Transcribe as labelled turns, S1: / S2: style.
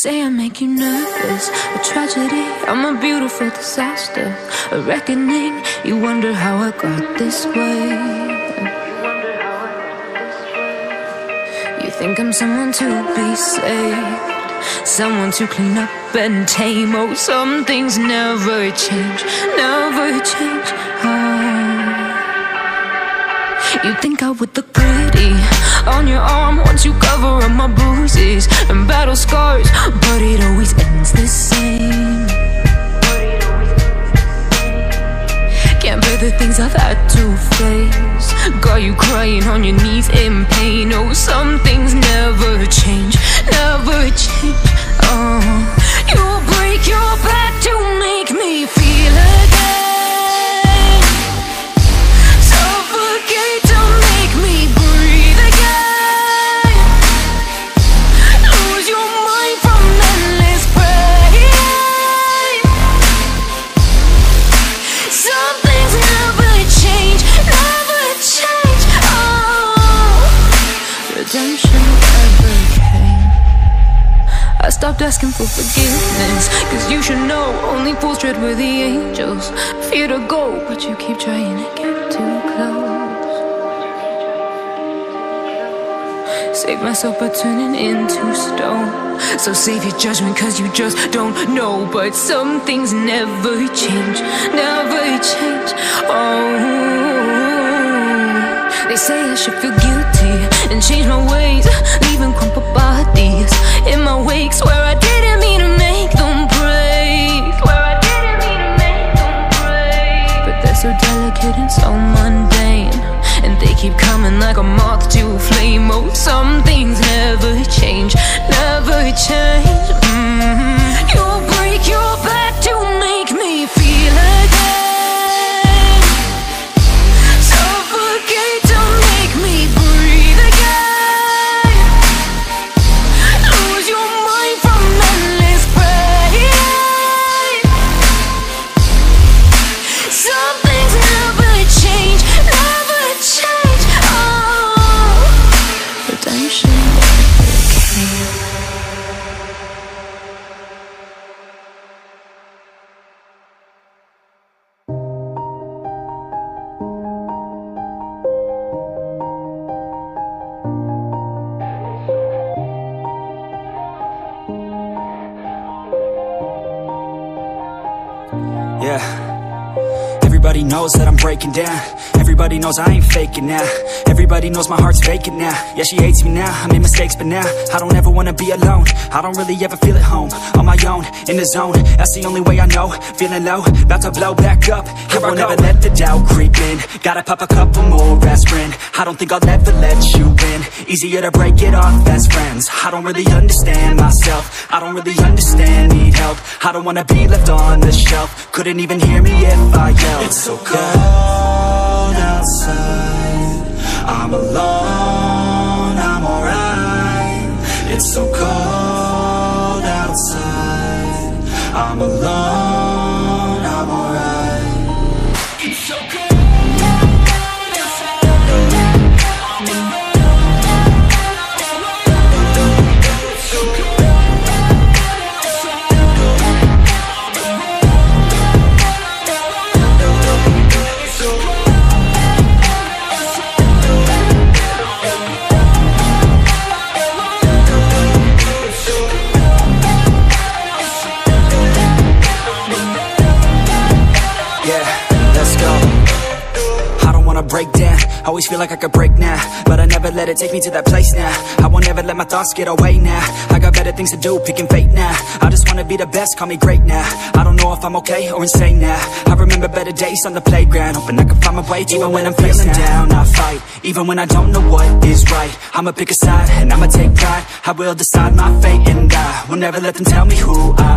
S1: say I make you nervous, a tragedy, I'm a beautiful disaster, a reckoning, you wonder how I got this way. You think I'm someone to be saved, someone to clean up and tame. Oh, some things never change, never change. You think I would look pretty on your arm once you cover up my bruises and battle scars, but it always ends the same. Can't bear the things I've had to face, got you crying on your knees in pain. Oh, some things never change, never change. Oh, you'll break your back to make me feel again, suffocate to make me breathe again, lose your mind from endless pain. Some things never change, never change. Oh, redemption never came. I stopped asking for forgiveness, cause you should know only fools tread with the angels. Fear to go, but you keep trying to get too close. Save myself by turning into stone, so save your judgment cause you just don't know. But some things never change, never change. Oh, they say I should feel guilty and change my ways, leaving crumpled bodies in my wake. Swear I didn't mean to make them break, swear I didn't mean to make them break. But they're so delicate and so mundane, and they keep coming like a moth to a flame. Oh, some things never change, never change. You'll break your back to make me feel again, suffocate to make me breathe again, lose your mind from endless pain. Some things never change, never change. Oh, redemption never came.
S2: Yeah, everybody knows that I'm breaking down. Everybody knows I ain't faking now. Everybody knows my heart's vacant now. Yeah, she hates me now, I made mistakes, but now I don't ever wanna be alone. I don't really ever feel at home, on my own, in the zone. That's the only way I know, feeling low, about to blow back up. Here I won't ever let the doubt creep in. Gotta pop a couple more aspirin. I don't think I'll ever let you in. Easier to break it off best friends. I don't really understand myself, I don't really understand, need help. I don't wanna be left on the shelf, couldn't even hear me if I yelled. It's so cold outside, I'm alone, I'm alright. It's so cold outside, I'm alone, I'm alright. It's so cold. Break down, always feel like I could break now, but I never let it take me to that place now. I won't ever let my thoughts get away now. I got better things to do, picking fate now. I just wanna be the best, call me great now. I don't know if I'm okay or insane now. I remember better days on the playground, hoping I can find my way to even when I'm feeling down. I fight, even when I don't know what is right. I'ma pick a side, and I'ma take pride. I will decide my fate and I will never let them tell me who I